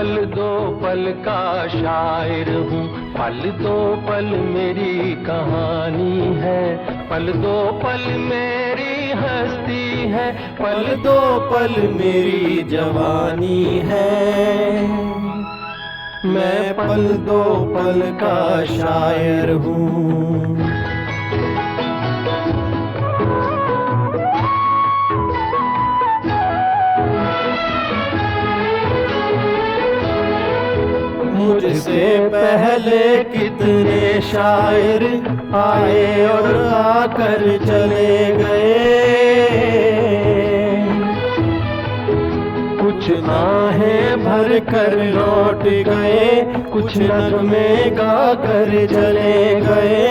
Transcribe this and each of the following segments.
पल दो पल का शायर हूँ, पल दो पल मेरी कहानी है, पल दो पल मेरी हस्ती है, पल दो पल मेरी जवानी है। मैं पल दो पल का शायर हूँ। मुझसे पहले कितने शायर आए और आकर चले गए, कुछ आहें भर कर लौट गए, कुछ नगमे गा कर चले गए।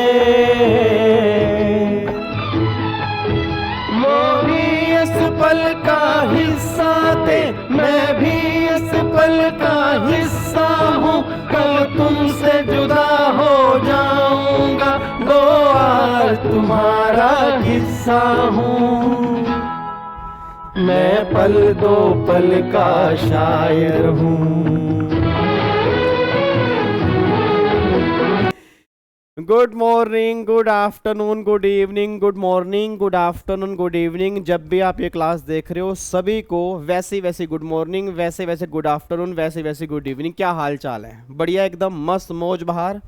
वो भी इस पल का हिस्सा थे, मैं भी इस पल का हिस्सा हूँ, कल तुमसे जुदा हो जाऊंगा, दो आज तुम्हारा हिस्सा हूँ। मैं पल दो पल का शायर हूँ। Good morning, good afternoon, good evening, good morning, good afternoon, good evening. जब भी आप ये क्लास देख रहे हो सभी को वैसी वैसी गुड मॉर्निंग, वैसे वैसे गुड आफ्टरनून, वैसे वैसे गुड इवनिंग। क्या हाल चाल है? बढ़िया, एकदम मस्त मौज बहार,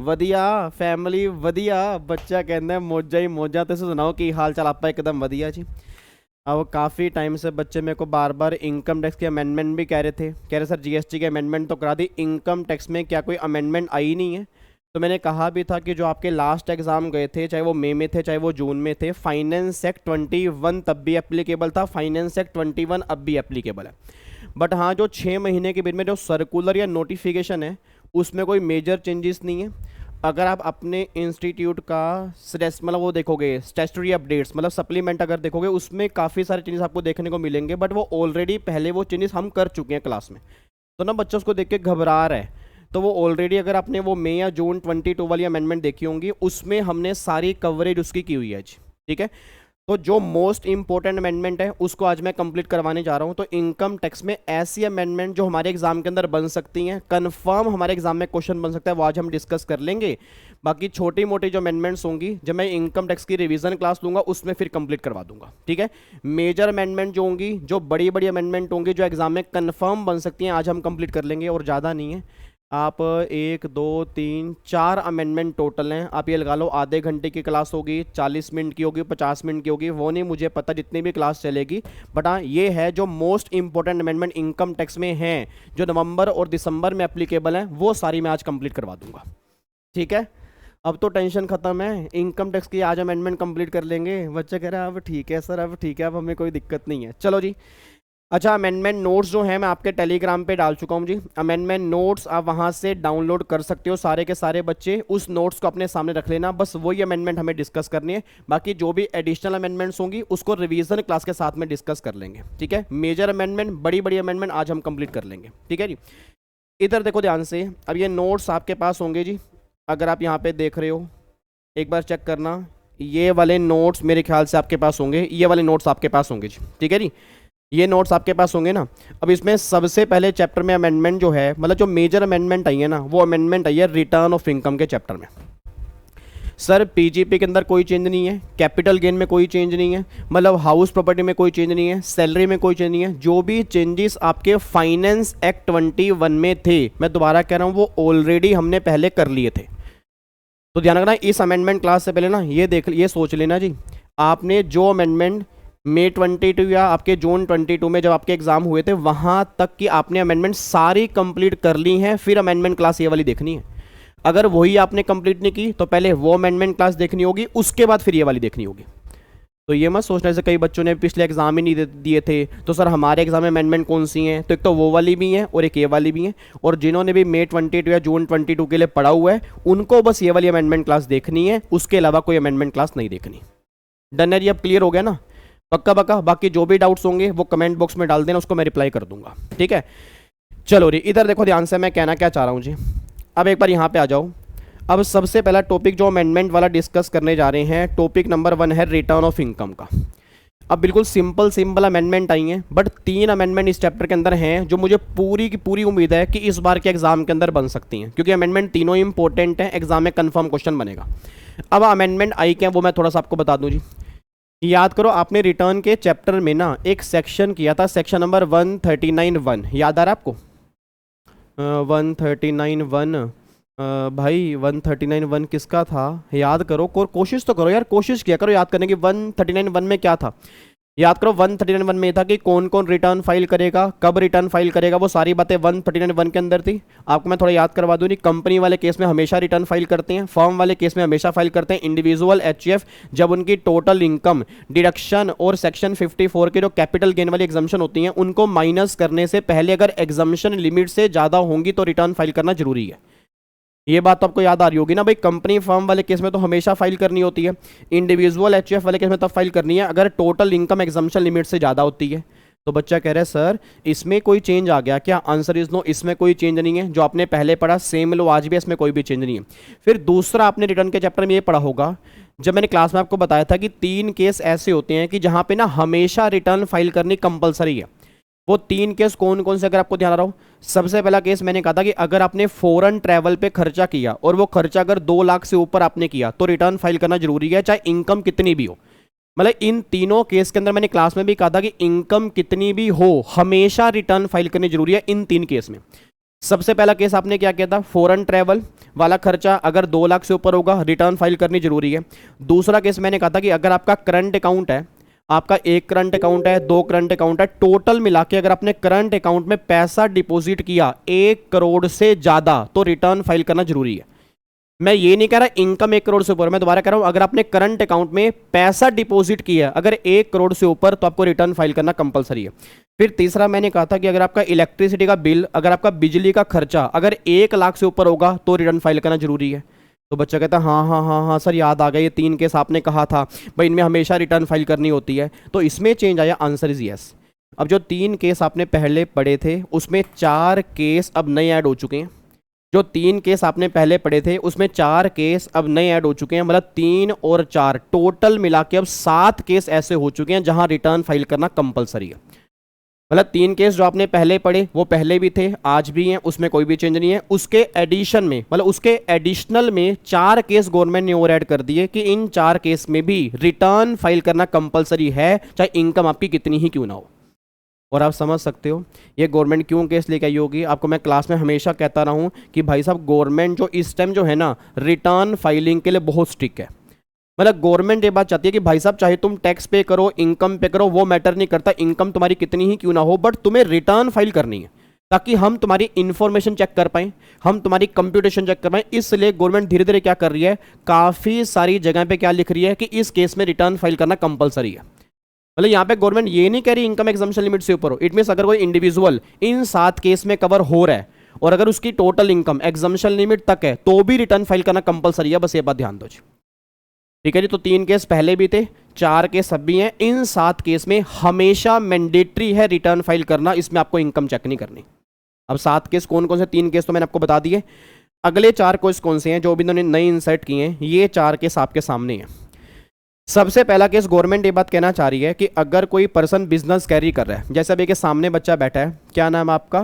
वधिया फैमिली, वधिया बच्चा कहना है मौजा ही मौजा। तो सुनाओ कि हाल चाल आपका? एकदम वधिया जी। अब काफ़ी टाइम से बच्चे मेरे को बार बार इनकम टैक्स के अमेंडमेंट भी कह रहे सर जीएसटी के अमेंडमेंट तो करा दी, इनकम टैक्स में क्या कोई अमेंडमेंट आई नहीं है? तो मैंने कहा भी था कि जो आपके लास्ट एग्ज़ाम गए थे, चाहे वो मई में थे चाहे वो जून में थे, फाइनेंस एक्ट 21 तब भी एप्लीकेबल था, फाइनेंस एक्ट 21 अब भी एप्लीकेबल है। बट हाँ, जो 6 महीने के बीच में जो सर्कुलर या नोटिफिकेशन है उसमें कोई मेजर चेंजेस नहीं है। अगर आप अपने इंस्टीट्यूट का मतलब वो देखोगे स्टैट्यूटरी अपडेट्स, मतलब सप्लीमेंट अगर देखोगे, उसमें काफ़ी सारे चेंजेस आपको देखने को मिलेंगे, बट वो ऑलरेडी पहले वो चेंजेस हम कर चुके हैं क्लास में। तो ना बच्चों उसको देख के घबरा रहा है, तो वो ऑलरेडी अगर आपने वो मई या जून 22 वाली अमेंडमेंट देखी होंगी, उसमें हमने सारी कवरेज उसकी की हुई है जी। ठीक है, तो जो मोस्ट इंपॉर्टेंट अमेंडमेंट है उसको आज मैं कंप्लीट करवाने जा रहा हूं। तो इनकम टैक्स में ऐसी अमेंडमेंट जो हमारे एग्जाम के अंदर बन सकती हैं, कंफर्म हमारे एग्जाम में क्वेश्चन बन सकता है, वो आज हम डिस्कस कर लेंगे। बाकी छोटी मोटी जो अमेंडमेंट्स होंगी, जब मैं इनकम टैक्स की रिवीजन क्लास लूंगा उसमें फिर कंप्लीट करवा दूंगा। ठीक है, मेजर अमेंडमेंट जो होंगी, जो बड़ी बड़ी अमेंडमेंट होंगी, जो एग्जाम में कंफर्म बन सकती हैं, आज हम कंप्लीट कर लेंगे। और ज़्यादा नहीं है, आप 1 2 3 4 अमेंडमेंट टोटल हैं। आप ये लगा लो आधे घंटे की क्लास होगी, 40 मिनट की होगी, 50 मिनट की होगी, वो नहीं मुझे पता, जितनी भी क्लास चलेगी। बट हाँ, ये है जो most important amendment income tax में हैं, जो नवंबर और दिसंबर में एप्लीकेबल हैं, वो सारी मैं आज कंप्लीट करवा दूंगा। ठीक है, अब तो टेंशन खत्म है, इनकम टैक्स की आज अमेंडमेंट कंप्लीट कर लेंगे। बच्चा कह रहा है अब ठीक है सर, अब ठीक है, अब हमें कोई दिक्कत नहीं है। चलो जी। अच्छा, अमेंडमेंट नोट्स जो हैं मैं आपके टेलीग्राम पे डाल चुका हूँ जी। अमेंडमेंट नोट्स आप वहाँ से डाउनलोड कर सकते हो, सारे के सारे बच्चे उस नोट्स को अपने सामने रख लेना। बस वही अमेंडमेंट हमें डिस्कस करनी है, बाकी जो भी एडिशनल अमेंडमेंट्स होंगी उसको रिवीजन क्लास के साथ में डिस्कस कर लेंगे। ठीक है, मेजर अमेंडमेंट, बड़ी बड़ी अमेंडमेंट आज हम कंप्लीट कर लेंगे। ठीक है जी, इधर देखो ध्यान से। अब ये नोट्स आपके पास होंगे जी, अगर आप यहाँ पे देख रहे हो एक बार चेक करना, ये वाले नोट्स मेरे ख्याल से आपके पास होंगे, ये वाले नोट्स आपके पास होंगे जी। ठीक है जी, ये नोट्स आपके पास होंगे ना। अब इसमें सबसे पहले चैप्टर में अमेंडमेंट जो है, मतलब जो मेजर अमेंडमेंट आई है ना, वो अमेंडमेंट आई है रिटर्न ऑफ इनकम के चैप्टर में। सर पीजीपी के अंदर कोई चेंज नहीं है, कैपिटल गेन में कोई चेंज नहीं है, मतलब हाउस प्रॉपर्टी में कोई चेंज नहीं है, सैलरी में कोई चेंज नहीं है। जो भी चेंजेस आपके फाइनेंस एक्ट 21 में थे, मैं दोबारा कह रहा हूँ, वो ऑलरेडी हमने पहले कर लिए थे। तो ध्यान रखना, इस अमेंडमेंट क्लास से पहले ना ये सोच लेना जी, आपने जो अमेंडमेंट मई 22 या आपके जून 22 में जब आपके एग्जाम हुए थे, वहां तक की आपने अमेंडमेंट सारी कंप्लीट कर ली हैं, फिर अमेंडमेंट क्लास ये वाली देखनी है। अगर वही आपने कंप्लीट नहीं की तो पहले वो अमेंडमेंट क्लास देखनी होगी, उसके बाद फिर ये वाली देखनी होगी। तो ये मत सोचने से कई बच्चों ने पिछले एग्जाम ही नहीं दिए थे, तो सर हमारे एग्जाम में अमेंडमेंट कौन सी हैं? तो एक तो वो वाली भी है और एक ये वाली भी है, और जिन्होंने भी मई 22 या जून 22 के लिए पढ़ा हुआ है उनको बस ये वाली अमेंडमेंट क्लास देखनी है, उसके अलावा कोई अमेंडमेंट क्लास नहीं देखनी। डन है जी, अब क्लियर हो गया ना? पक्का पक्का। बाकी जो भी डाउट्स होंगे वो कमेंट बॉक्स में डाल देना, उसको मैं रिप्लाई कर दूंगा। ठीक है, चलो री, इधर देखो ध्यान से, मैं कहना क्या चाह रहा हूँ जी। अब एक बार यहाँ पे आ जाओ। अब सबसे पहला टॉपिक जो अमेंडमेंट वाला डिस्कस करने जा रहे हैं, टॉपिक नंबर 1 है रिटर्न ऑफ इनकम का। अब बिल्कुल सिंपल सिंपल अमेंडमेंट आई हैं, बट 3 अमेंडमेंट इस चैप्टर के अंदर हैं जो मुझे पूरी की पूरी उम्मीद है कि इस बार के एग्जाम के अंदर बन सकती हैं, क्योंकि अमेंडमेंट तीनों ही इंपॉर्टेंट हैं, एग्जाम में कंफर्म क्वेश्चन बनेगा। अब अमेंडमेंट आई क्या वो मैं थोड़ा सा आपको बता दूं जी। याद करो, आपने रिटर्न के चैप्टर में ना एक सेक्शन किया था, सेक्शन नंबर 139(1), याद आ रहा है आपको? 139(1), भाई 139(1) किसका था? याद करो, कोशिश तो करो यार, कोशिश किया करो याद करने की। 139(1) में क्या था? याद करो, 139(1) में था कि कौन कौन रिटर्न फाइल करेगा, कब रिटर्न फाइल करेगा, वो सारी बातें 139(1) के अंदर थी। आपको मैं थोड़ा याद करवा दूँ, कंपनी वाले केस में हमेशा रिटर्न फाइल करते हैं, फर्म वाले केस में हमेशा फाइल करते हैं, इंडिविजुअल एचईएफ जब उनकी टोटल इनकम डिडक्शन और सेक्शन 54 के जो कैपिटल गेन वाली एग्जम्पशन होती हैं उनको माइनस करने से पहले अगर एग्जम्पशन लिमिट से ज़्यादा होंगी तो रिटर्न फाइल करना जरूरी है। ये बात तो आपको याद आ रही होगी ना भाई। कंपनी फर्म वाले केस में तो हमेशा फाइल करनी होती है, इंडिविजुअल एचईएफ वाले केस में तब फाइल करनी है अगर टोटल इनकम एग्जम्पशन लिमिट से ज़्यादा होती है। तो बच्चा कह रहा है सर इसमें कोई चेंज आ गया क्या? आंसर इज नो, इसमें कोई चेंज नहीं है। जो आपने पहले पढ़ा सेम लो आज भी, इसमें कोई भी चेंज नहीं है। फिर दूसरा आपने रिटर्न के चैप्टर में ये पढ़ा होगा, जब मैंने क्लास में आपको बताया था कि 3 केस ऐसे होते हैं कि जहाँ पे ना हमेशा रिटर्न फाइल करनी कंपलसरी है। वो 3 केस कौन कौन से अगर आपको ध्यान रहा हो? सबसे पहला केस मैंने कहा था कि अगर आपने फॉरेन ट्रैवल पे खर्चा किया और वो खर्चा अगर 2 लाख से ऊपर आपने किया तो रिटर्न फाइल करना जरूरी है, चाहे इनकम कितनी भी हो। मतलब इन तीनों केस के अंदर मैंने क्लास में भी कहा था कि इनकम कितनी भी हो हमेशा रिटर्न फाइल करनी जरूरी है इन 3 केस में। सबसे पहला केस आपने क्या किया था? फॉरेन ट्रैवल वाला खर्चा अगर 2 लाख से ऊपर होगा रिटर्न फाइल करनी जरूरी है। दूसरा केस मैंने कहा था कि अगर आपका करंट अकाउंट है, आपका 1 करंट अकाउंट है, 2 करंट अकाउंट है, टोटल मिला के अगर आपने करंट अकाउंट में पैसा डिपॉजिट किया 1 करोड़ से ज्यादा तो रिटर्न फाइल करना जरूरी है। मैं ये नहीं कह रहा इनकम 1 करोड़ से ऊपर, मैं दोबारा कह रहा हूं अगर आपने करंट अकाउंट में पैसा डिपॉजिट किया अगर 1 करोड़ से ऊपर तो आपको रिटर्न फाइल करना कंपलसरी है। फिर तीसरा मैंने कहा था कि अगर आपका इलेक्ट्रिसिटी का बिल, अगर आपका बिजली का खर्चा अगर 1 लाख से ऊपर होगा तो रिटर्न फाइल करना जरूरी है। तो बच्चा कहता है हाँ हाँ हाँ हाँ सर याद आ गया, ये 3 केस आपने कहा था भाई इनमें हमेशा रिटर्न फाइल करनी होती है, तो इसमें चेंज आया। Answer is yes. अब जो 3 केस आपने पहले पढ़े थे उसमें 4 केस अब नए ऐड हो चुके हैं। जो 3 केस आपने पहले पढ़े थे उसमें 4 केस अब नए ऐड हो चुके हैं, मतलब 3 और 4 टोटल मिला के अब 7 केस ऐसे हो चुके हैं जहां रिटर्न फाइल करना कंपलसरी है। मतलब 3 केस जो आपने पहले पढ़े वो पहले भी थे, आज भी हैं, उसमें कोई भी चेंज नहीं है। उसके एडिशन में, मतलब उसके एडिशनल में 4 केस गवर्नमेंट ने और ऐड कर दिए कि इन 4 केस में भी रिटर्न फाइल करना कंपलसरी है, चाहे इनकम आपकी कितनी ही क्यों ना हो। और आप समझ सकते हो ये गवर्नमेंट क्यों केस लेके आई होगी। आपको मैं क्लास में हमेशा कहता रहा हूँ कि भाई साहब गवर्नमेंट जो इस टाइम जो है ना रिटर्न फाइलिंग के लिए बहुत स्ट्रिक्ट है। मतलब गवर्नमेंट ये बात चाहती है कि भाई साहब चाहे तुम टैक्स पे करो, इनकम पे करो, वो मैटर नहीं करता, इनकम तुम्हारी कितनी ही क्यों ना हो, बट तुम्हें रिटर्न फाइल करनी है ताकि हम तुम्हारी इन्फॉर्मेशन चेक कर पाएं, हम तुम्हारी कंप्यूटेशन चेक कर पाएं। इसलिए गवर्नमेंट धीरे धीरे क्या कर रही है, काफ़ी सारी जगह पे क्या लिख रही है कि इस केस में रिटर्न फाइल करना कंपलसरी है। मतलब यहाँ पे गवर्नमेंट ये नहीं कह रही इनकम एग्जम्पशन लिमिट से ऊपर हो। इट मीन्स अगर कोई इंडिविजुअल इन 7 केस में कवर हो रहा है और अगर उसकी टोटल इनकम एग्जम्पशन लिमिट तक है तो भी रिटर्न फाइल करना कंपलसरी है। बस ये बात ध्यान दो जी, ठीक है जी। तो 3 केस पहले भी थे, 4 केस अब भी हैं, इन 7 केस में हमेशा मैंडेटरी है रिटर्न फाइल करना, इसमें आपको इनकम चेक नहीं करनी। अब 7 केस कौन कौन से? 3 केस तो मैंने आपको बता दिए। अगले 4 केस कौन से हैं जो भी इन्होंने नए इंसर्ट किए हैं? ये 4 केस आपके सामने हैं। सबसे पहला केस गवर्नमेंट ये बात कहना चाह रही है कि अगर कोई पर्सन बिजनेस कैरी कर रहा है, जैसे अभी के सामने बच्चा बैठा है, क्या नाम है आपका?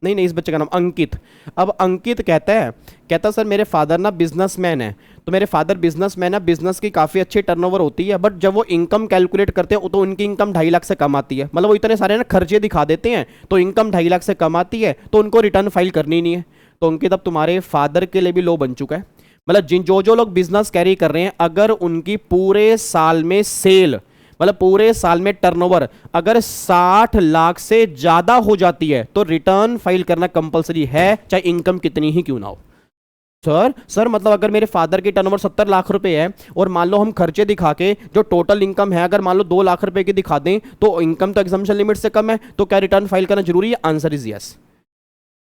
नहीं, इस बच्चे का नाम अंकित। अब अंकित कहता सर मेरे फादर ना बिजनेसमैन है, तो मेरे फादर बिजनेसमैन है, बिजनेस की काफ़ी अच्छी टर्नओवर होती है, बट जब वो इनकम कैलकुलेट करते हैं तो उनकी इनकम 2.5 लाख से कम आती है। मतलब वो इतने सारे ना खर्चे दिखा देते हैं तो इनकम 2.5 लाख से कम आती है, तो उनको रिटर्न फाइल करनी नहीं है। तो अंकित अब तुम्हारे फादर के लिए भी लो बन चुका है। मतलब जो लोग बिजनेस कैरी कर रहे हैं अगर उनकी पूरे साल में सेल, मतलब पूरे साल में टर्नओवर अगर 60 लाख से ज्यादा हो जाती है तो रिटर्न फाइल करना कंपलसरी है, चाहे इनकम कितनी ही क्यों ना हो। सर मतलब अगर मेरे फादर की टर्नओवर 70 लाख रुपए है और मान लो हम खर्चे दिखा के जो टोटल इनकम है अगर मान लो 2 लाख रुपए की दिखा दें तो इनकम तो एग्जम्पशन लिमिट से कम है, तो क्या रिटर्न फाइल करना जरूरी है? Answer is yes.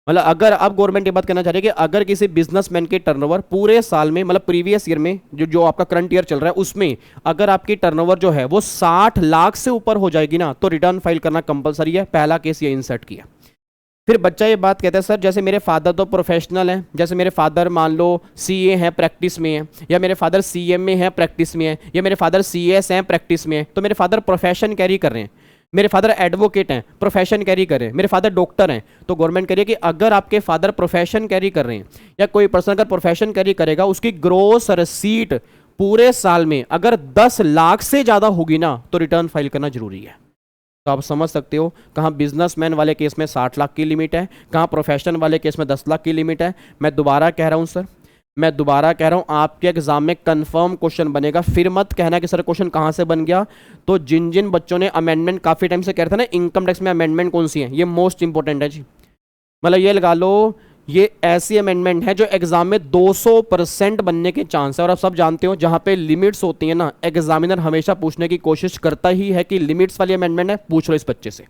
मतलब अगर अब गवर्नमेंट ये बात कहना चाह रही है कि अगर किसी बिजनेसमैन की टर्नओवर पूरे साल में, मतलब प्रीवियस ईयर में जो आपका करंट ईयर चल रहा है उसमें अगर आपकी टर्नओवर जो है वो 60 लाख से ऊपर हो जाएगी ना तो रिटर्न फाइल करना कंपलसरी है। पहला केस ये इंसर्ट किया। फिर बच्चा ये बात कहता है सर जैसे मेरे फादर तो प्रोफेशनल हैं, जैसे मेरे फादर मान लो सीए हैं प्रैक्टिस में हैं, या मेरे फादर सीएम में हैं प्रैक्टिस में हैं, या मेरे फादर सीएस हैं प्रैक्टिस में हैं, तो मेरे फादर प्रोफेशन कैरी कर रहे हैं, मेरे फादर एडवोकेट हैं प्रोफेशन कैरी कर रहे हैं, मेरे फादर डॉक्टर हैं। तो गवर्नमेंट कह रही है कि अगर आपके फादर प्रोफेशन कैरी कर रहे हैं या कोई पर्सन अगर प्रोफेशन कैरी करेगा, उसकी ग्रोस रिसीट पूरे साल में अगर 10 लाख से ज़्यादा होगी ना तो रिटर्न फाइल करना जरूरी है। तो आप समझ सकते हो कहाँ बिजनेसमैन वाले केस में 60 लाख की लिमिट है, कहाँ प्रोफेशन वाले केस में 10 लाख की लिमिट है। मैं दोबारा कह रहा हूँ सर, मैं दोबारा कह रहा हूँ, आपके एग्जाम में कंफर्म क्वेश्चन बनेगा। फिर मत कहना कि सर क्वेश्चन कहाँ से बन गया। तो जिन जिन बच्चों ने अमेंडमेंट काफ़ी टाइम से कह रहे थे ना इनकम टैक्स में अमेंडमेंट कौन सी है, ये मोस्ट इंपॉर्टेंट है जी। मतलब ये लगा लो ये ऐसी अमेंडमेंट है जो एग्जाम में 200% बनने के चांस है। और आप सब जानते हो जहाँ पे लिमिट्स होती है ना, एग्जामिनर हमेशा पूछने की कोशिश करता ही है कि लिमिट्स वाली अमेंडमेंट है, पूछ लो इस बच्चे से।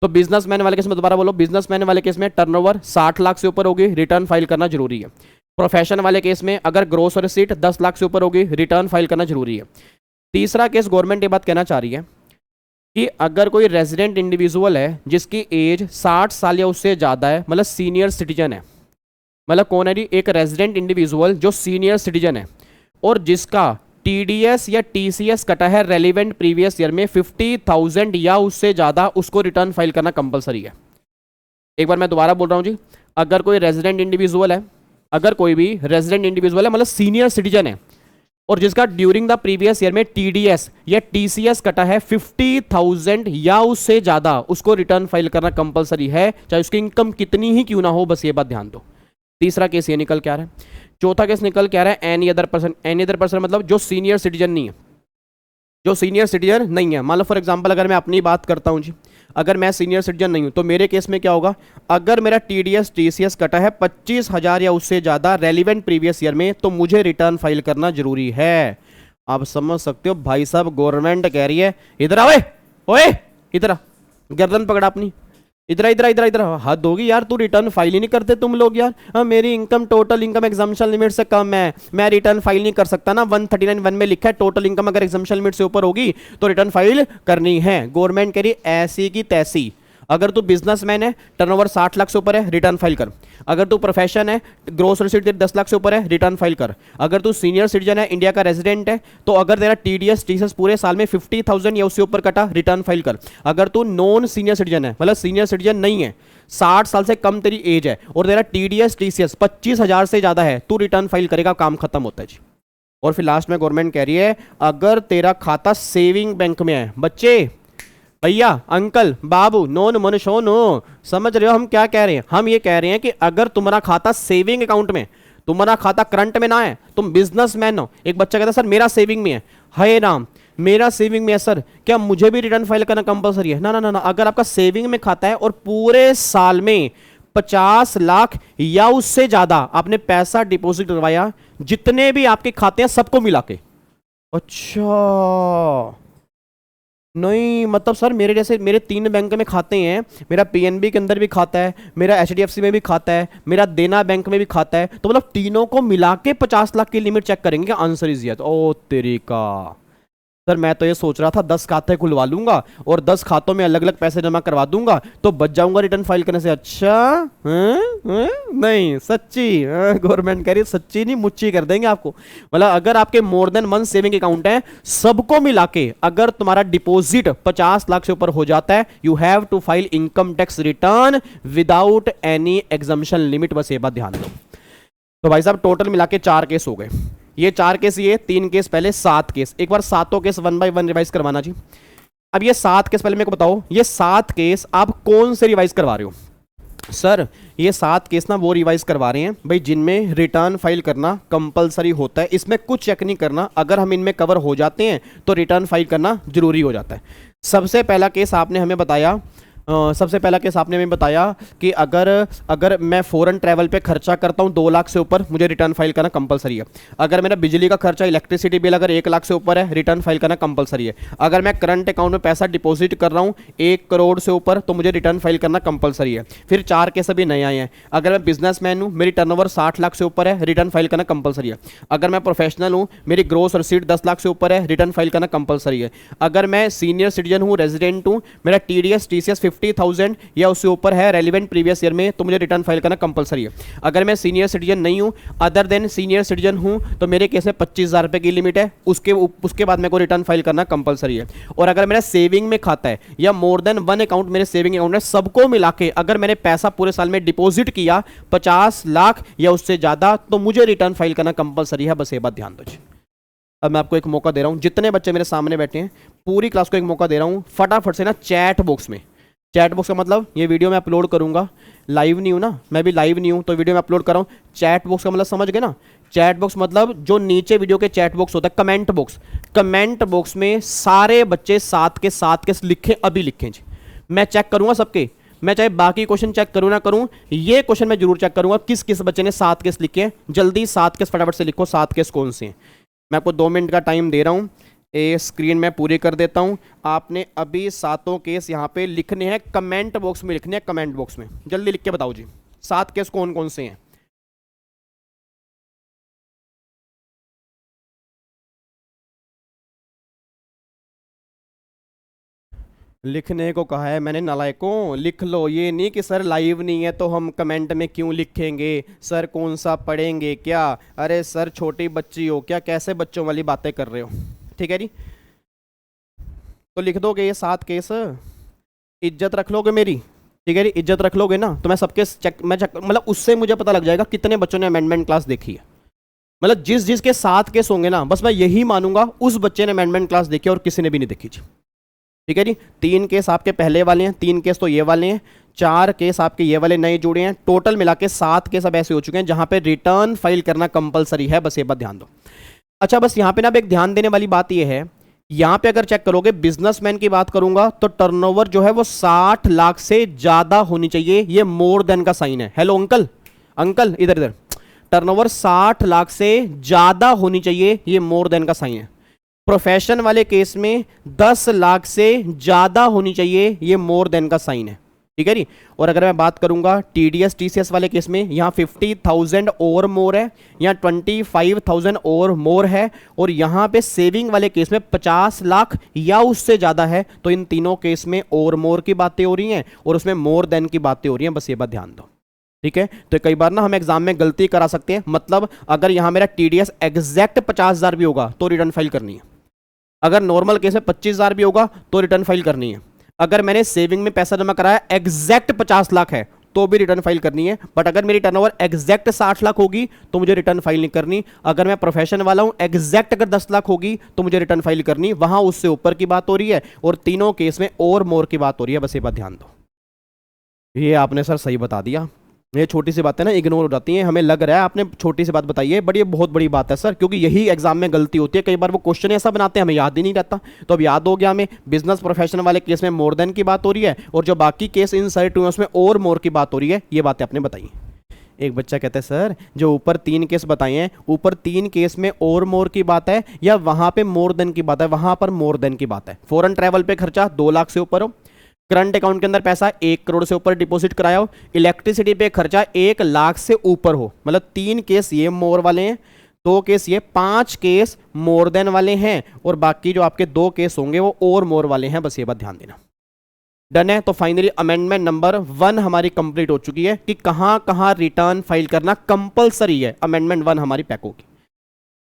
तो बिजनेसमैन वाले केस में दोबारा बोलो, बिजनेसमैन वाले केस में टर्नओवर 60 लाख से ऊपर होगी, रिटर्न फाइल करना जरूरी है। प्रोफेशन वाले केस में अगर ग्रोस रिसीट 10 लाख से ऊपर होगी, रिटर्न फाइल करना जरूरी है। तीसरा केस गवर्नमेंट ये बात कहना चाह रही है कि अगर कोई रेजिडेंट इंडिविजुअल है जिसकी एज 60 साल या उससे ज़्यादा है, मतलब सीनियर सिटीजन है, मतलब कौन है जी, एक रेजिडेंट इंडिविजुअल जो सीनियर सिटीजन है और जिसका टीडीएस या टीसीएस कटा है रेलिवेंट प्रीवियस ईयर में 50,000 या उससे ज़्यादा, उसको रिटर्न फाइल करना कंपलसरी है। एक बार मैं दोबारा बोल रहा हूँ जी, अगर कोई रेजिडेंट इंडिविजुअल है, अगर कोई भी रेजिडेंट इंडिविजुअल है मतलब सीनियर सिटीजन है और जिसका ड्यूरिंग द प्रीवियस ईयर में टीडीएस या टीसीएस कटा है 50,000 या उससे ज्यादा, उसको रिटर्न फाइल करना कंपलसरी है, चाहे उसकी इनकम कितनी ही क्यों ना हो। बस ये बात ध्यान दो। तीसरा केस ये निकल के आ रहा है। चौथा केस निकल के आ रहा है any other person. Any other person मतलब जो सीनियर सिटीजन नहीं है, जो सीनियर सिटीजन नहीं है। मान लो फॉर एग्जांपल अगर मैं अपनी बात करता हूं जी, अगर मैं सीनियर सिटीजन नहीं हूं तो मेरे केस में क्या होगा, अगर मेरा टीडीएस टीसीएस कटा है 25,000 या उससे ज़्यादा रेलिवेंट प्रीवियस ईयर में, तो मुझे रिटर्न फाइल करना जरूरी है। आप समझ सकते हो भाई साहब, गवर्नमेंट कह रही है इधर आ, ओए इधर आ, गर्दन पकड़ा अपनी, इधर इधर इधर इधर। हद होगी यार, तू रिटर्न फाइल ही नहीं करते तुम लोग यार। मेरी income total income exemption limit से कम है, मैं रिटर्न फाइल नहीं कर सकता ना। 139(1) में लिखा है टोटल इनकम अगर एग्जाम्पशन लिमिट से ऊपर होगी तो रिटर्न फाइल करनी है। गवर्नमेंट कह रही ऐसी की तैसी। अगर तू बिजनेसमैन है, टर्नओवर 60 लाख से ऊपर है, रिटर्न फाइल कर। अगर तू प्रोफेशन है, ग्रोस रिसीट 10 लाख से ऊपर है, रिटर्न फाइल कर। अगर तू सीनियर सिटीजन है, इंडिया का रेजिडेंट है, तो अगर तेरा टीडीएस टीसीएस पूरे साल में 50,000 या उससे ऊपर कटा, रिटर्न फाइल कर। अगर तू नॉन सीनियर सिटीजन है, मतलब सीनियर सिटीजन नहीं है, 60 साल से कम तेरी एज है और तेरा टीडीएस टीसीएस 25,000 से ज्यादा है, तू रिटर्न फाइल करेगा, काम खत्म होता है जी। और फिर लास्ट में गवर्नमेंट कह रही है अगर तेरा खाता सेविंग बैंक में है, बच्चे भैया अंकल बाबू नोन मनुष्यो नो, समझ रहे हो हम क्या कह रहे हैं? हम ये कह रहे हैं कि अगर तुम्हारा खाता सेविंग अकाउंट में, तुम्हारा खाता करंट में ना है, तुम बिजनेसमैन हो। एक बच्चा कहता है सर मेरा सेविंग में है, हाय राम मेरा सेविंग में है सर, क्या मुझे भी रिटर्न फाइल करना कंपलसरी है? ना ना ना ना, अगर आपका सेविंग में खाता है और पूरे साल में 50 लाख या उससे ज्यादा आपने पैसा डिपॉजिट करवाया, जितने भी आपके खाते हैं सबको मिला के। अच्छा नहीं, मतलब सर मेरे जैसे मेरे 3 बैंक में खाते हैं, मेरा पीएनबी के अंदर भी खाता है, मेरा एचडीएफसी में भी खाता है, मेरा देना बैंक में भी खाता है, तो मतलब तीनों को मिला के 50 लाख की लिमिट चेक करेंगे क्या? Answer is yes. ओ तेरी का सर, मैं तो ये सोच रहा था 10 खाते खुलवा लूंगा और 10 खातों में अलग अलग पैसे जमा करवा दूंगा तो बच जाऊंगा रिटर्न फाइल करने से। अच्छा नहीं सच्ची, गवर्नमेंट कह रही सच्ची नहीं मुच्ची कर देंगे आपको। मतलब अगर आपके मोर देन 1 सेविंग अकाउंट है, सबको मिला के अगर तुम्हारा डिपॉजिट 50 लाख से ऊपर हो जाता है, you have to file income tax return without any exemption limit. बस ये बात ध्यान दो। तो भाई साहब टोटल मिला के 4 केस हो गए। ये 4 केस, ये 3 केस पहले, 7 केस। एक बार सातों केस 1 बाय 1 रिवाइज करवाना जी। अब ये 7 केस पहले मेरे को बताओ, ये 7 केस आप कौन से रिवाइज करवा रहे हो? सर ये 7 केस ना वो रिवाइज करवा रहे हैं भाई जिनमें रिटर्न फाइल करना कंपलसरी होता है। इसमें कुछ चेक नहीं करना, अगर हम इनमें कवर हो जाते हैं तो रिटर्न फाइल करना जरूरी हो जाता है। सबसे पहला केस आपने हमें बताया, सबसे पहला केस आपने हमें बताया कि अगर मैं फॉरेन ट्रैवल पे खर्चा करता हूं 2 लाख से ऊपर, मुझे रिटर्न फाइल करना कंपलसरी है। अगर मेरा बिजली का खर्चा, इलेक्ट्रिसिटी बिल अगर 1 लाख से ऊपर है, रिटर्न फाइल करना कंपलसरी है। अगर मैं करंट अकाउंट में पैसा डिपॉजिट कर रहा हूं 1 करोड़ से ऊपर, तो मुझे रिटर्न फाइल करना कंपलसरी है। फिर 4 केस अभी नए आए हैं। अगर मैं बिजनेसमैन हूं, मेरी टर्नओवर 60 लाख से ऊपर है, रिटर्न फाइल करना कंपलसरी है। अगर मैं प्रोफेशनल हूं, मेरी ग्रोस रिसीट 10 लाख से ऊपर है, रिटर्न फाइल करना कंपलसरी है। अगर मैं सीनियर सिटीजन हूं, रेजिडेंट हूं, मेरा टीडीएस टीसीएस 50,000 या उससे ऊपर है रेलिवेंट प्रीवियस ईयर में, तो मुझे रिटर्न फाइल करना कंपलसरी है। अगर मैं सीनियर सिटीजन नहीं हूँ, अदर देन सीनियर सिटीजन हूँ, तो मेरे केस में 25,000 रुपये की लिमिट है, उसके बाद मेरे को रिटर्न फाइल करना कंपलसरी है। और अगर मेरा सेविंग में खाता है या मोर देन वन अकाउंट मेरे सेविंग अकाउंट में, सबको मिला के अगर मैंने पैसा पूरे साल में डिपॉजिट किया 50 लाख या उससे ज़्यादा, तो मुझे रिटर्न फाइल करना कंपलसरी है। बस ये बात ध्यान दो जी। अब मैं आपको एक मौका दे रहा हूं, जितने बच्चे मेरे सामने बैठे हैं पूरी क्लास को एक मौका दे रहा हूं, फटाफट से ना चैट बॉक्स में, चैट बॉक्स का मतलब ये वीडियो मैं अपलोड करूंगा, लाइव नहीं हूं ना, मैं भी लाइव नहीं हूं तो वीडियो में अपलोड कर रहा हूं। चैट बॉक्स का मतलब समझ गए ना, चैट बॉक्स मतलब जो नीचे वीडियो के चैट बॉक्स होता है, कमेंट बॉक्स, कमेंट बॉक्स में सारे बच्चे साथ के लिखें, अभी लिखें जी। मैं चेक करूंगा सबके, मैं चाहे बाकी क्वेश्चन चेक करूं ना करूं, ये क्वेश्चन मैं जरूर चेक करूंगा किस किस बच्चे ने 7 केस लिखे हैं। जल्दी 7 केस फटाफट से लिखो, 7 केस कौन से हैं। मैं आपको 2 मिनट का टाइम दे रहा हूं, ये स्क्रीन में पूरी कर देता हूं। आपने अभी 7 केस यहां पे लिखने हैं, कमेंट बॉक्स में लिखने हैं, कमेंट बॉक्स में जल्दी लिख के बताओ जी 7 केस कौन कौन से हैं। लिखने को कहा है मैंने नालायकों, लिख लो। ये नहीं कि सर लाइव नहीं है तो हम कमेंट में क्यों लिखेंगे, सर कौन सा पढ़ेंगे क्या, अरे सर छोटी बच्ची हो क्या, कैसे बच्चों वाली बातें कर रहे हो। ठीक है जी, तो लिख दोगे ये 7 केस, इज्जत रख लोगे मेरी। ठीक है जी, इज्जत रख लोगे ना तो मैं सबके चेक मतलब उससे मुझे पता लग जाएगा कितने बच्चों ने अमेंडमेंट क्लास देखी है। मतलब जिस जिसके 7 केस होंगे ना, बस मैं यही मानूंगा उस बच्चे ने अमेंडमेंट क्लास देखी और किसी ने भी नहीं देखी जी। ठीक है जी, 3 केस आपके पहले वाले हैं, 3 केस तो ये वाले हैं, 4 केस आपके ये वाले नए जुड़े हैं, टोटल मिला के 7 केस अब ऐसे हो चुके हैं जहां पे रिटर्न फाइल करना कंपलसरी है। बस ये बात ध्यान दो। अच्छा, बस यहां पे ना अब एक ध्यान देने वाली बात ये है, यहां पे अगर चेक करोगे बिजनेसमैन की बात करूंगा तो टर्नओवर जो है वो 60 लाख से ज्यादा होनी चाहिए, ये मोर देन का साइन है। हेलो अंकल, अंकल इधर इधर, टर्नओवर 60 लाख से ज्यादा होनी चाहिए, ये मोर देन का साइन है। प्रोफेशन वाले केस में 10 लाख से ज्यादा होनी चाहिए, ये मोर देन का साइन है। ठीक है जी, और अगर मैं बात करूंगा टीडीएस टीसीएस वाले केस में, यहां 50,000 और मोर है, यहां 25,000 और मोर है, और यहां पे सेविंग वाले केस में 50 लाख या उससे ज्यादा है। तो इन तीनों केस में और मोर की बातें हो रही हैं और उसमें मोर देन की बातें हो रही हैं। बस ये बात ध्यान दो। ठीक है, तो कई बार ना हम एग्जाम में गलती करा सकते हैं, मतलब अगर यहां मेरा टीडीएस एग्जैक्ट 50,000 भी होगा तो रिटर्न फाइल करनी है, अगर नॉर्मल केस में 25,000 भी होगा तो रिटर्न फाइल करनी है, अगर मैंने सेविंग में पैसा जमा कराया एग्जैक्ट 50 लाख है तो भी रिटर्न फाइल करनी है। बट अगर मेरी टर्नओवर एग्जैक्ट 60 लाख होगी तो मुझे रिटर्न फाइल नहीं करनी। अगर मैं प्रोफेशन वाला हूं, एग्जैक्ट अगर 10 लाख होगी तो मुझे रिटर्न फाइल करनी, वहां उससे ऊपर की बात हो रही है, और तीनों केस में और मोर की बात हो रही है। बस ये बात ध्यान दो। ये आपने सर सही बता दिया, ये छोटी सी बातें ना इग्नोर हो जाती हैं, हमें लग रहा है आपने छोटी सी बात बताई है, बट ये बहुत बड़ी बात है सर, क्योंकि यही एग्जाम में गलती होती है। कई बार वो क्वेश्चन ऐसा बनाते हैं हमें याद ही नहीं रहता, तो अब याद हो गया हमें। बिजनेस प्रोफेशन वाले केस में मोर देन की बात हो रही है, और जो बाकी केस इन सारे टू उसमें और मोर की बात हो रही है। ये बातें आपने बताई। एक बच्चा कहता है सर जो ऊपर 3 केस बताए हैं, ऊपर 3 केस में और मोर की बात है या वहां पे मोर देन की बात है? वहां पर मोर देन की बात है। फॉरेन ट्रैवल पे खर्चा 2 लाख से ऊपर हो, करंट अकाउंट के अंदर पैसा 1 करोड़ से ऊपर डिपॉजिट कराया हो, इलेक्ट्रिसिटी पे खर्चा 1 लाख से ऊपर हो। मतलब 3 केस ये मोर वाले हैं, 2 केस ये, 5 केस मोर देन वाले हैं, और बाकी जो आपके 2 केस होंगे वो और मोर वाले हैं। बस ये बात ध्यान देना। डन है, तो फाइनली अमेंडमेंट नंबर 1 हमारी कंप्लीट हो चुकी है कि कहां कहां रिटर्न फाइल करना कंपलसरी है। अमेंडमेंट 1 हमारी पैक होगी।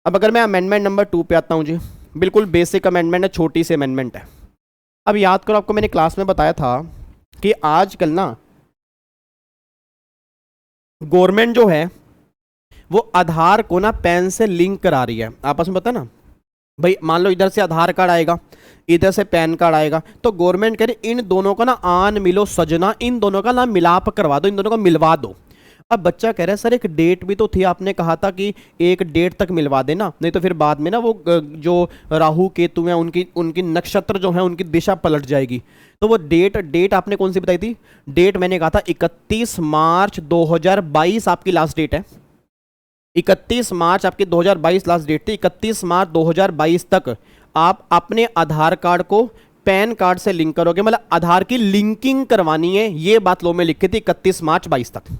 अब अगर मैं अमेंडमेंट नंबर 2 पे आता हूं जी, बिल्कुल बेसिक अमेंडमेंट है, छोटी सी अमेंडमेंट है। अब याद करो, आपको मैंने क्लास में बताया था कि आजकल ना गवर्नमेंट जो है वो आधार को ना पैन से लिंक करा रही है। आपस में पता ना भाई, मान लो इधर से आधार कार्ड आएगा, इधर से पैन कार्ड आएगा, तो गवर्नमेंट कह रही इन दोनों का ना आन मिलो सजना, इन दोनों का ना मिलाप करवा दो, इन दोनों को मिलवा दो। अब बच्चा कह रहा है सर एक डेट भी तो थी, आपने कहा था कि एक डेट तक मिलवा देना, नहीं तो फिर बाद में ना वो जो राहु केतु हैं उनकी नक्षत्र जो है उनकी दिशा पलट जाएगी। तो वो डेट आपने कौन सी बताई थी? डेट मैंने कहा था 31 मार्च 2022 आपकी लास्ट डेट है। 31 मार्च आपकी 2022 लास्ट डेट थी। 31 मार्च 2022 तक आप अपने आधार कार्ड को पैन कार्ड से लिंक करोगे, मतलब आधार की लिंकिंग करवानी है। ये बात लॉ में लिखी थी 31 मार्च 22 तक।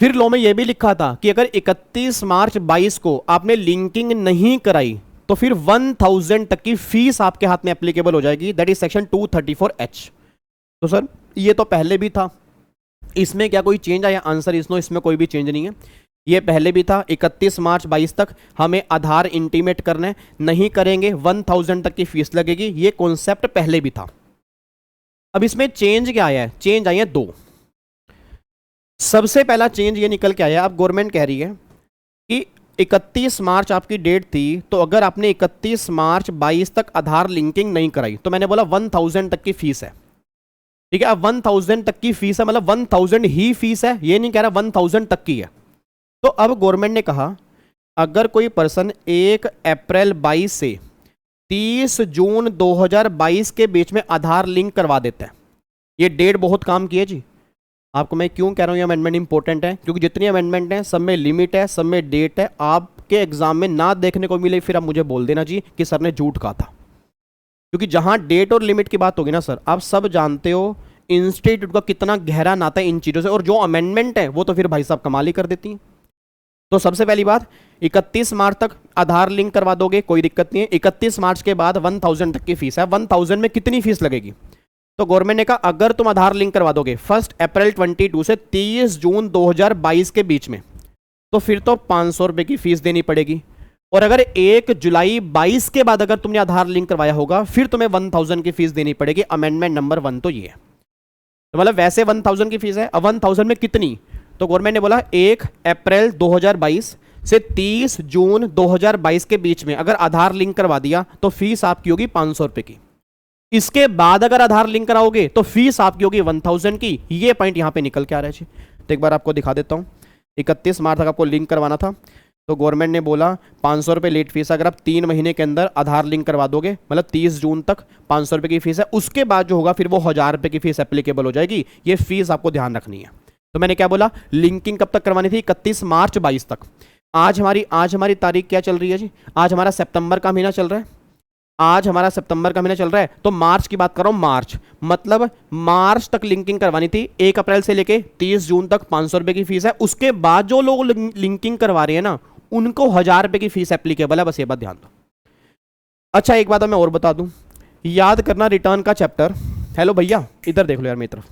फिर लॉ में यह भी लिखा था कि अगर 31 मार्च 22 को आपने लिंकिंग नहीं कराई तो फिर 1000 तक की फीस आपके हाथ में एप्लीकेबल हो जाएगी। That is section 234H। तो सर ये तो पहले भी था, इसमें क्या कोई चेंज आया? आंसर इज नो, इसमें कोई भी चेंज नहीं है। ये पहले भी था, 31 मार्च 22 तक हमें आधार इंटीमेट करना है, नहीं करेंगे 1000 तक की फीस लगेगी। ये कॉन्सेप्ट पहले भी था। अब इसमें चेंज क्या आया है? चेंज आए हैं दो। सबसे पहला चेंज ये निकल के आया, अब गवर्नमेंट कह रही है कि 31 मार्च आपकी डेट थी, तो अगर आपने 31 मार्च 22 तक आधार लिंकिंग नहीं कराई, तो मैंने बोला 1000 तक की फीस है, ठीक है। अब 1000 तक की फीस है, मतलब 1000 ही फीस है, ये नहीं कह रहा 1000 तक की है। तो अब गवर्नमेंट ने कहा अगर कोई पर्सन 1 अप्रैल 22 से 30 जून 2022 के बीच में आधार लिंक करवा देता है, ये डेट बहुत काम की है जी। आपको मैं क्यों कह रहा हूँ ये अमेंडमेंट इंपॉर्टेंट है? क्योंकि जितनी अमेंडमेंट है सब में लिमिट है, सब में डेट है। आपके एग्जाम में ना देखने को मिले फिर आप मुझे बोल देना जी कि सर ने झूठ कहा था, क्योंकि जहां डेट और लिमिट की बात होगी ना सर, आप सब जानते हो इंस्टीट्यूट का कितना गहरा नाता है इन चीज़ों से, और जो अमेंडमेंट है वो तो फिर भाई साहब कमाल ही कर देती हैं। तो सबसे पहली बात, 31 मार्च तक आधार लिंक करवा दोगे, कोई दिक्कत नहीं है। 31 मार्च के बाद 1000 तक की फीस है। 1000 में कितनी फीस लगेगी? तो गवर्नमेंट ने कहा अगर तुम आधार लिंक करवा दोगे 1 अप्रैल 22 से 30 जून 2022 के बीच में, तो फिर तो 500 रुपये की फीस देनी पड़ेगी। और अगर 1 जुलाई 22 के बाद अगर तुमने आधार लिंक करवाया होगा, फिर तुम्हें 1000 की फीस देनी पड़ेगी। अमेंडमेंट नंबर 1 तो ये है। तो मतलब वैसे 1000 की फीस है, अब 1000 में कितनी? तो गवर्नमेंट ने बोला 1 अप्रैल 2022 से 30 जून 2022 के बीच में अगर आधार लिंक करवा दिया तो फीस आपकी होगी 500 रुपये की। इसके बाद अगर आधार लिंक कराओगे तो फीस आपकी होगी 1000 की। ये पॉइंट यहां पे निकल के आ रहा है जी। तो एक बार आपको दिखा देता हूं, 31 मार्च तक आपको लिंक करवाना था, तो गवर्नमेंट ने बोला 500 रुपये लेट फीस। अगर आप 3 महीने के अंदर आधार लिंक करवा दोगे, मतलब 30 जून तक 500 रुपये की फीस है, उसके बाद जो होगा फिर वो 1000 रुपये की फीस एप्लीकेबल हो जाएगी। ये फीस आपको ध्यान रखनी है। तो मैंने क्या बोला, लिंकिंग कब तक करवानी थी? 31 मार्च 22 तक। आज हमारी तारीख क्या चल रही है जी? आज हमारा सितंबर का महीना चल रहा है। आज हमारा सितंबर का महीना चल रहा है, तो मार्च की बात कर रहा हूं। मार्च मतलब मार्च तक लिंकिंग करवानी थी। 1 अप्रैल से लेके 30 जून तक 500 रुपये की फीस है। उसके बाद जो लोग लिंकिंग करवा रहे हैं ना, उनको 1000 रुपये की फीस एप्लीकेबल है। बस ये बात ध्यान दो। अच्छा एक बात मैं और बता दूं, याद करना रिटर्न का चैप्टर। हेलो भैया इधर देख लो यार मेरी तरफ,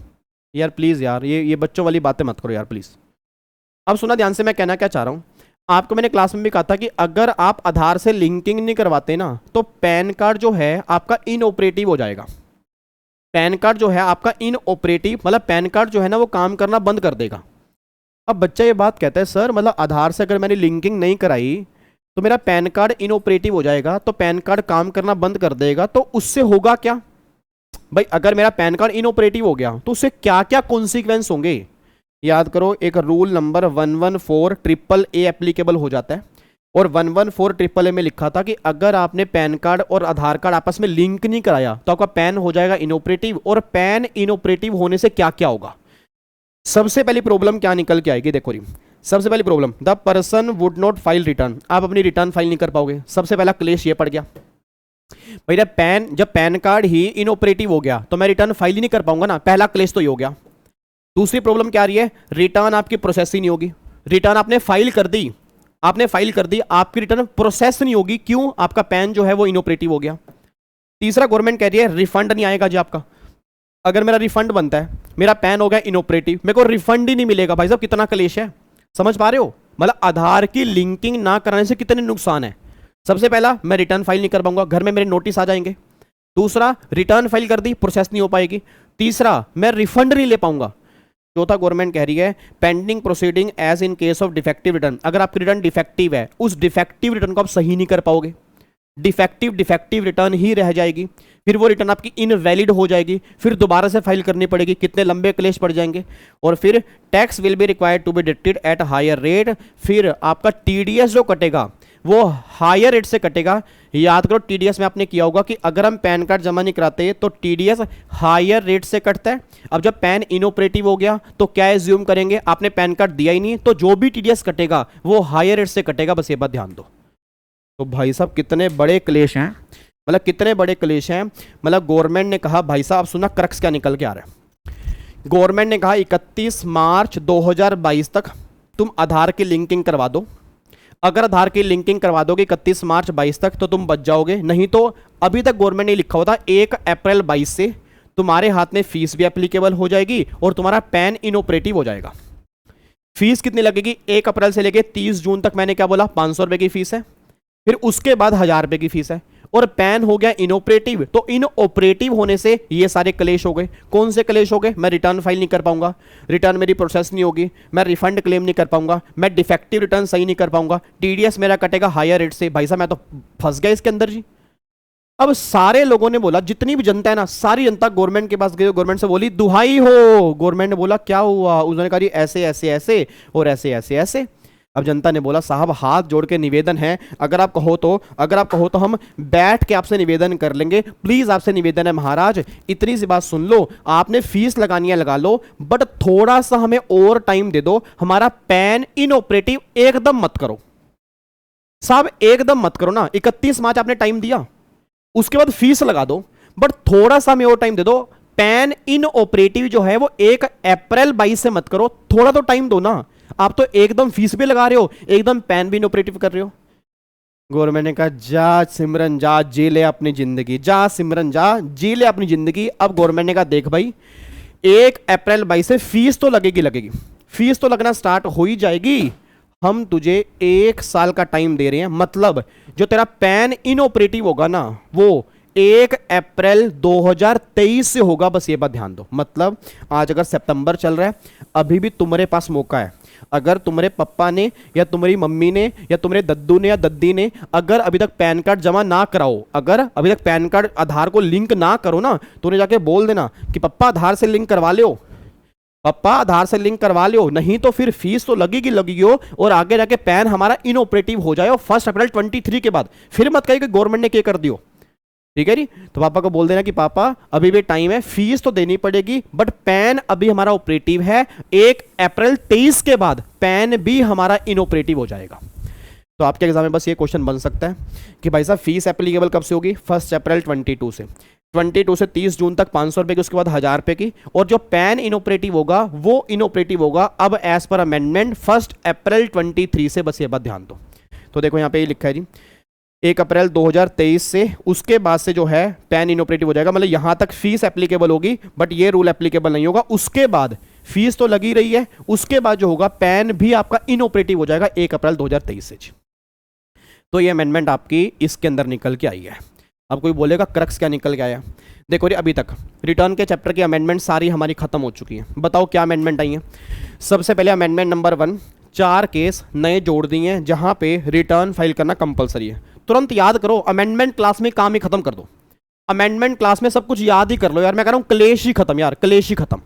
यार प्लीज यार, ये बच्चों वाली बातें मत करो यार प्लीज। अब सुना ध्यान से, मैं कहना क्या चाह रहा हूं। आपको मैंने क्लास में भी कहा था कि अगर आप आधार से लिंकिंग नहीं करवाते ना, तो पैन कार्ड जो है आपका इनऑपरेटिव हो जाएगा। पैन कार्ड जो है आपका इनऑपरेटिव, मतलब पैन कार्ड जो है ना वो काम करना बंद कर देगा। अब बच्चा ये बात कहता है सर मतलब आधार से अगर मैंने लिंकिंग नहीं कराई तो मेरा पैन कार्ड इनऑपरेटिव हो जाएगा, तो पैन कार्ड काम करना बंद कर देगा, तो उससे होगा क्या? भाई अगर मेरा पैन कार्ड इनऑपरेटिव हो गया तो उससे क्या क्या कॉन्सिक्वेंस होंगे? याद करो, एक रूल नंबर 114/AAA एप्लीकेबल हो जाता है, और 114/AAA में लिखा था कि अगर आपने पैन कार्ड और आधार कार्ड आपस में लिंक नहीं कराया तो आपका पैन हो जाएगा इनऑपरेटिव। और पैन इनऑपरेटिव होने से क्या क्या होगा? सबसे पहली प्रॉब्लम क्या निकल के आएगी? देखो, सबसे पहली problem, the person would not file return. आप अपनी रिटर्न फाइल नहीं कर पाओगे। सबसे पहला क्लेश ये पड़ गया, भैया जब पैन कार्ड ही इनऑपरेटिव हो गया तो मैं रिटर्न फाइल ही नहीं कर पाऊंगा ना। पहला क्लेश तो ये हो गया। दूसरी प्रॉब्लम क्या आ रही है? रिटर्न आपकी प्रोसेस ही नहीं होगी। रिटर्न आपने फाइल कर दी, आपकी रिटर्न प्रोसेस नहीं होगी। क्यों? आपका पैन जो है वो इनऑपरेटिव हो गया। तीसरा, गवर्नमेंट कह रही है रिफंड नहीं आएगा जी आपका। अगर मेरा रिफंड बनता है, मेरा पैन हो गया इनऑपरेटिव, मेरे को रिफंड ही नहीं मिलेगा। भाई साहब कितना क्लेश है, समझ पा रहे हो? मतलब आधार की लिंकिंग ना कराने से कितने नुकसान है। सबसे पहला, मैं रिटर्न फाइल नहीं कर पाऊंगा, घर में मेरे नोटिस आ जाएंगे। दूसरा, रिटर्न फाइल कर दी, प्रोसेस नहीं हो पाएगी। तीसरा, मैं रिफंड नहीं ले पाऊंगा। चौथा, गवर्नमेंट कह रही है pending proceeding as in case of defective return. अगर आपकी रिटर्न डिफेक्टिव है, उस डिफेक्टिव रिटर्न को आप सही नहीं कर पाओगे। डिफेक्टिव रिटर्न ही रह जाएगी, फिर वो रिटर्न आपकी इनवैलिड हो जाएगी, फिर दोबारा से फाइल करनी पड़ेगी। कितने लंबे क्लेश पड़ जाएंगे। और फिर tax will be required to be deducted at higher rate. फिर आपका टीडीएस जो कटेगा वो हायर रेट से कटेगा। याद करो, टीडीएस में आपने किया होगा कि अगर हम पैन कार्ड जमा नहीं कराते तो टीडीएस हायर रेट से कटता है। अब जब पैन इनऑपरेटिव हो गया तो क्या एज्यूम करेंगे? आपने पैन कार्ड दिया ही नहीं, तो जो भी टीडीएस कटेगा वो हायर रेट से कटेगा। बस ये बात ध्यान दो। तो भाई साहब कितने बड़े क्लेश हैं, मतलब कितने बड़े क्लेश हैं। मतलब गवर्नमेंट ने कहा, भाई साहब सुना क्रक्स क्या निकल के आ रहा है। गवर्नमेंट ने कहा 31 मार्च 2022 तक तुम आधार की लिंकिंग करवा दो। अगर आधार की लिंकिंग करवा दोगे 31 मार्च 22 तक तो तुम बच जाओगे। नहीं तो अभी तक गवर्नमेंट ने लिखा हुआ था 1 अप्रैल 22 से तुम्हारे हाथ में फीस भी एप्लीकेबल हो जाएगी और तुम्हारा पैन इनऑपरेटिव हो जाएगा। फीस कितनी लगेगी? 1 अप्रैल से लेके 30 जून तक मैंने क्या बोला, 500 रुपए की फीस है। फिर उसके बाद 1000 रुपए की फीस है। और पैन हो गया इनऑपरेटिव, तो इनऑपरेटिव होने से ये सारे क्लेश हो गए। कौन से क्लेश हो गए? मैं रिटर्न फाइल नहीं कर पाऊंगा, रिटर्न मेरी प्रोसेस नहीं होगी, मैं रिफंड क्लेम नहीं कर पाऊंगा, मैं डिफेक्टिव रिटर्न सही नहीं कर पाऊंगा, टीडीएस मेरा कटेगा हायर रेट से। भाई साहब मैं तो फंस गया इसके अंदर जी। अब सारे लोगों ने बोला, जितनी भी जनता है ना, सारी जनता गवर्नमेंट के पास गई, गवर्नमेंट से बोली दुहाई हो। गवर्नमेंट ने बोला क्या हुआ? उन्होंने कहा ऐसे ऐसे ऐसे और ऐसे ऐसे ऐसे। अब जनता ने बोला साहब हाथ जोड़ के निवेदन है, अगर आप कहो तो हम बैठ के आपसे निवेदन कर लेंगे, प्लीज आपसे निवेदन है महाराज, इतनी सी बात सुन लो, आपने फीस लगानी है लगा लो, बट थोड़ा सा हमें और टाइम दे दो, हमारा पैन इनऑपरेटिव एकदम मत करो साहब, एकदम मत करो ना। 31 मार्च आपने टाइम दिया, उसके बाद फीस लगा दो, बट थोड़ा सा हमें और टाइम दे दो। पैन इनऑपरेटिव जो है वो 1 अप्रैल 22 से मत करो, थोड़ा तो टाइम दो ना। आप तो एकदम फीस भी लगा रहे हो, एकदम पैन भी इनऑपरेटिव कर रहे हो। गवर्नमेंट ने कहा जा सिमरन जा जी ले अपनी जिंदगी, जा सिमरन जा जी ले अपनी जिंदगी। अब गवर्नमेंट ने कहा देख भाई 1 अप्रैल 22 से फीस तो लगेगी, फीस तो लगना स्टार्ट हो ही जाएगी, हम तुझे 1 साल का टाइम दे रहे हैं। मतलब जो तेरा पैन इनऑपरेटिव होगा ना वो 1 अप्रैल 2023 से होगा, बस ये बात ध्यान दो। मतलब आज अगर सितंबर चल रहा है, अभी भी तुम्हारे पास मौका है। अगर तुम्हारे पापा ने या तुम्हारी मम्मी ने या तुम्हारे दद्दू ने या दद्दी ने अगर अभी तक पैन कार्ड जमा ना कराओ, अगर अभी तक पैन कार्ड आधार को लिंक ना करो ना, तो उन्हें जाके बोल देना कि पप्पा आधार से लिंक करवा लो, पप्पा आधार से लिंक करवा लो, नहीं तो फिर फीस तो लगेगी हो, और आगे जाके पैन हमारा इनऑपरेटिव हो जाए 1 अप्रैल 23 के बाद। फिर मत कहिए कि गवर्नमेंट ने क्या कर दियो, ठीक है जी। तो पापा को बोल देना कि पापा अभी भी टाइम है, फीस तो देनी पड़ेगी, बट पैन अभी हमारा ऑपरेटिव है, 1 अप्रैल 23 के बाद पैन भी हमारा इनऑपरेटिव हो जाएगा। तो आपके एग्जाम में बस ये क्वेश्चन बन सकता है कि भाई साहब फीस एप्लीकेबल कब से होगी? 1 अप्रैल 22 से 30 जून तक 500 रुपए की, उसके बाद 1000 रुपए की। और जो पैन इनऑपरेटिव होगा वो इनऑपरेटिव होगा अब एज पर अमेंडमेंट 1 अप्रैल 23 से, बस ये बात ध्यान दो। तो देखो यहाँ पे ये लिखा है जी 1 अप्रैल 2023 से, उसके बाद से जो है पैन इनऑपरेटिव हो जाएगा। मतलब यहां तक फीस एप्लीकेबल होगी, बट ये रूल एप्लीकेबल नहीं होगा। उसके बाद फीस तो लगी रही है, उसके बाद जो होगा पैन भी आपका इनऑपरेटिव हो जाएगा 1 अप्रैल 2023 से। तो ये अमेंडमेंट आपकी इसके अंदर निकल के आई है। अब कोई बोलेगा क्रक्स क्या निकल के आया? देखो अभी तक रिटर्न के चैप्टर की अमेंडमेंट सारी हमारी खत्म हो चुकी है। बताओ क्या अमेंडमेंट आई है? सबसे पहले अमेंडमेंट नंबर 1, 4 केस नए जोड़ दिए हैं जहां पे रिटर्न फाइल करना कंपलसरी है। तुरंत याद करो, अमेंडमेंट क्लास में काम ही खत्म कर दो, अमेंडमेंट क्लास में सब कुछ याद ही कर लो यार। मैं कह रहा हूं क्लेश ही खत्म यार, क्लेश ही खत्म,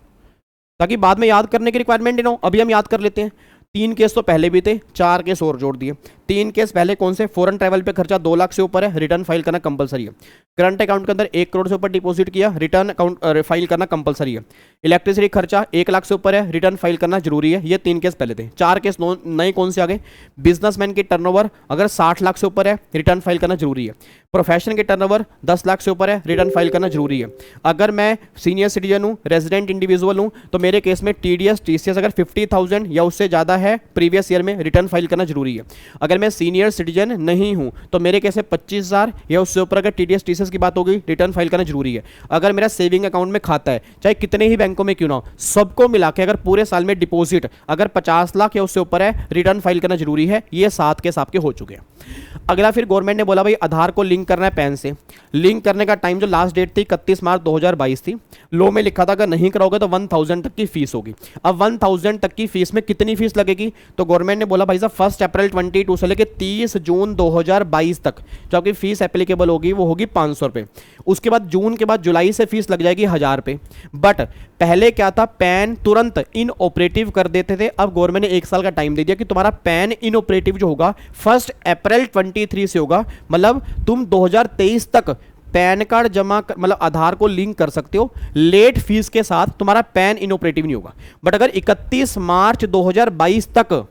ताकि बाद में याद करने की रिक्वायरमेंट ही ना हो। अभी हम याद कर लेते हैं। 3 केस तो पहले भी थे, 4 केस और जोड़ दिए। 3 केस पहले कौन से? फॉरेन ट्रैवल पे खर्चा 2 लाख से ऊपर है, रिटर्न फाइल करना कंपलसरी है। करंट अकाउंट के अंदर 1 करोड़ से ऊपर डिपॉजिट किया, रिटर्न अकाउंट फाइल करना कंपलसरी है। इलेक्ट्रिसिटी खर्चा 1 लाख से ऊपर है, रिटर्न फाइल करना जरूरी है। ये 3 केस पहले थे। 4 केस नए कौन से आ गए? बिजनेसमैन की टर्नओवर अगर 60 लाख से ऊपर है, रिटर्न फाइल करना जरूरी है। प्रोफेशन के टर्नओवर 10 लाख से ऊपर है, रिटर्न फाइल करना जरूरी है। अगर मैं सीनियर सिटीजन हूं, रेजिडेंट इंडिविजुअल हूं, तो मेरे केस में टीडीएस टीसीएस अगर 50,000 या उससे ज्यादा है प्रीवियस ईयर में, रिटर्न फाइल करना जरूरी है। अगर मैं सीनियर सिटीजन नहीं हूं तो मेरे केस में 25,000 या उससे ऊपर अगर टीडीएस टीसीएस की बात होगी, रिटर्न फाइल करना जरूरी है। अगर मेरा सेविंग अकाउंट में खाता है, चाहे कितने ही बैंकों में क्यों ना हो, सबको मिला के अगर पूरे साल में डिपॉजिट अगर 50 लाख या उससे ऊपर है, रिटर्न फाइल करना जरूरी है। ये 7 केस आपके हो चुके हैं। अगला फिर गवर्नमेंट ने बोला भाई आधार को लिंक करना है पैन से। लिंक करने का टाइम जो लास्ट डेट थी 31 मार्च 2022 थी। लॉ में लिखा था अगर नहीं कराओगे तो 1000 तक की फीस होगी। अब 1000 तक की फीस में कितनी फीस लगेगी? तो गवर्नमेंट ने बोला भाई साहब 1 अप्रैल 22 से लेकर 30 जून 2022 तक जो आपकी फीस एप्लीकेबल होगी वो होगी 500 रुपए। उसके बाद जून के बाद जुलाई से फीस लग जाएगी 1000 रुपए। बट पहले क्या था, पैन तुरंत इन ऑपरेटिव कर देते थे। अब गवर्नमेंट ने 1 साल का टाइम दे दिया कि तुम्हारा पैन इन ऑपरेटिव जो होगा 1 अप्रैल 23 से होगा। मतलब तुम 2023 तक पैन कार्ड जमा मतलब आधार को लिंक कर सकते हो लेट फीस के साथ, तुम्हारा पैन इनऑपरेटिव नहीं होगा। बट अगर 31 मार्च 2022 तक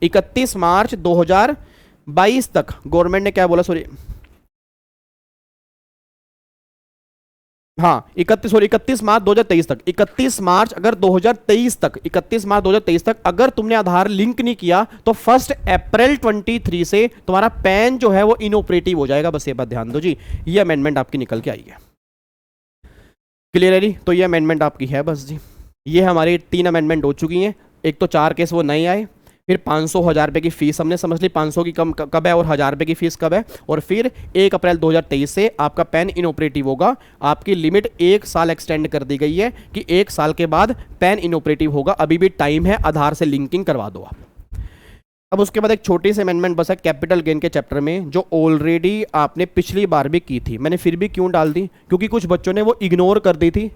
31 मार्च 2022 तक गवर्नमेंट ने क्या बोला, सॉरी हाँ 31 मार्च 2023 तक, 31 मार्च अगर 2023 तक 31 मार्च 2023 तक अगर तुमने आधार लिंक नहीं किया तो 1 अप्रैल 23 से तुम्हारा पैन जो है वो इनऑपरेटिव हो जाएगा। बस ये बात ध्यान दो जी, ये अमेंडमेंट आपकी निकल के आई है। क्लियर है जी? तो ये अमेंडमेंट आपकी है बस जी। ये हमारी 3 अमेंडमेंट हो चुकी हैं। एक तो 4 केस वो नहीं आए, फिर 500,000 रुपये की फीस हमने समझ ली, 500 की कम कब है और 1000 रुपये की फीस कब है, और फिर 1 अप्रैल 2023 से आपका पैन इनऑपरेटिव होगा। आपकी लिमिट 1 साल एक्सटेंड कर दी गई है कि 1 साल के बाद पैन इनऑपरेटिव होगा। अभी भी टाइम है, आधार से लिंकिंग करवा दो आप। अब उसके बाद एक छोटी सी अमेंडमेंट बस है कैपिटल गेन के चैप्टर में, जो ऑलरेडी आपने पिछली बार भी की थी। मैंने फिर भी क्यों डाल दी, क्योंकि कुछ बच्चों ने वो इग्नोर कर दी थी,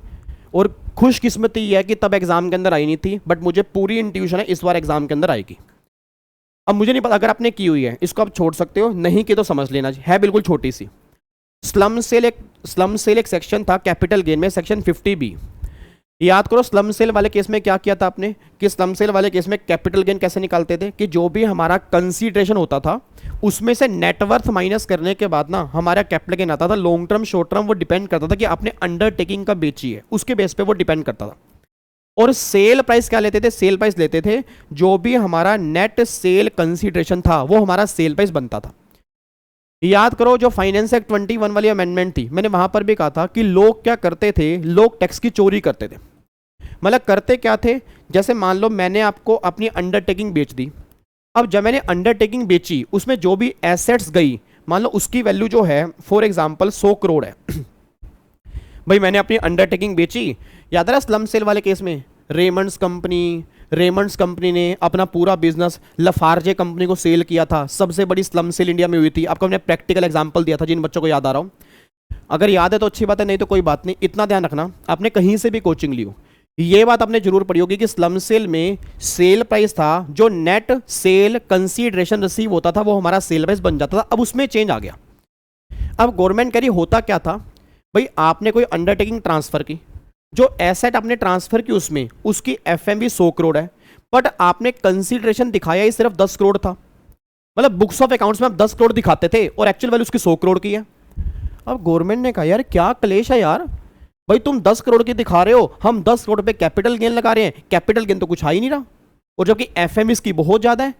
और खुशकिस्मती यह है कि तब एग्जाम के अंदर आई नहीं थी, बट मुझे पूरी इंट्यूशन है इस बार एग्जाम के अंदर आएगी। अब मुझे नहीं पता, अगर आपने की हुई है इसको आप छोड़ सकते हो, नहीं की तो समझ लेना है बिल्कुल छोटी सी। स्लम सेल एक सेक्शन था कैपिटल गेन में, सेक्शन 50B। याद करो स्लम सेल वाले केस में क्या किया था आपने, कि स्लम सेल वाले केस में कैपिटल गेन कैसे निकालते थे, कि जो भी हमारा कंसीडरेशन होता था उसमें से नेटवर्थ माइनस करने के बाद ना हमारा कैपिटल गेन आता था। लॉन्ग टर्म शॉर्ट टर्म वो डिपेंड करता था कि आपने अंडरटेकिंग का बेची है, उसके बेस पे वो डिपेंड करता था। और सेल प्राइस क्या लेते थे, सेल प्राइस लेते थे जो भी हमारा नेट सेल कंसीडरेशन था वो हमारा सेल प्राइस बनता था। याद करो जो फाइनेंस एक्ट 21 वाली अमेंडमेंट थी, मैंने वहां पर भी कहा था कि लोग क्या करते थे, लोग टैक्स की चोरी करते थे। मतलब करते क्या थे, जैसे मान लो मैंने आपको अपनी अंडरटेकिंग बेच दी, अब जब मैंने अंडरटेकिंग बेची उसमें जो भी एसेट्स गई, मान लो उसकी वैल्यू जो है फॉर एग्जांपल 100 करोड़ है भाई मैंने अपनी अंडरटेकिंग बेची। याद रहा स्लम सेल वाले केस में रेमंड्स कंपनी ने अपना पूरा बिजनेस लफार्जे कंपनी को सेल किया था, सबसे बड़ी स्लम सेल इंडिया में हुई थी। आपको मैंने प्रैक्टिकल एग्जांपल दिया था, जिन बच्चों को याद आ रहा हूं, अगर याद है तो अच्छी बात है, नहीं तो कोई बात नहीं। इतना ध्यान रखना, आपने कहीं से भी कोचिंग ली हो, ये बात आपने जरूर पढ़ी होगी कि स्लम सेल में सेल प्राइस था, जो नेट सेल कंसीडरेशन रिसीव होता था वो हमारा सेल प्राइस बन जाता था। अब उसमें चेंज आ गया। अब गवर्नमेंट कह रही होता क्या था, भाई आपने कोई अंडरटेकिंग ट्रांसफर की, जो एसेट आपने ट्रांसफर की उसमें उसकी एफएमवी 100 करोड़ है, बट आपने कंसीडरेशन दिखाया ही सिर्फ 10 करोड़ था। मतलब बुक्स ऑफ अकाउंट्स में आप 10 करोड़ दिखाते थे और एक्चुअल वैल्यू उसकी 100 करोड़ की है। अब गवर्नमेंट ने कहा यार क्या क्लेश है यार, भाई तुम 10 करोड़ की दिखा रहे हो, हम 10 करोड़ पे कैपिटल गेन लगा रहे हैं, कैपिटल गेन तो कुछ आ ही नहीं रहा, और जबकि एफएम इसकी बहुत ज्यादा है।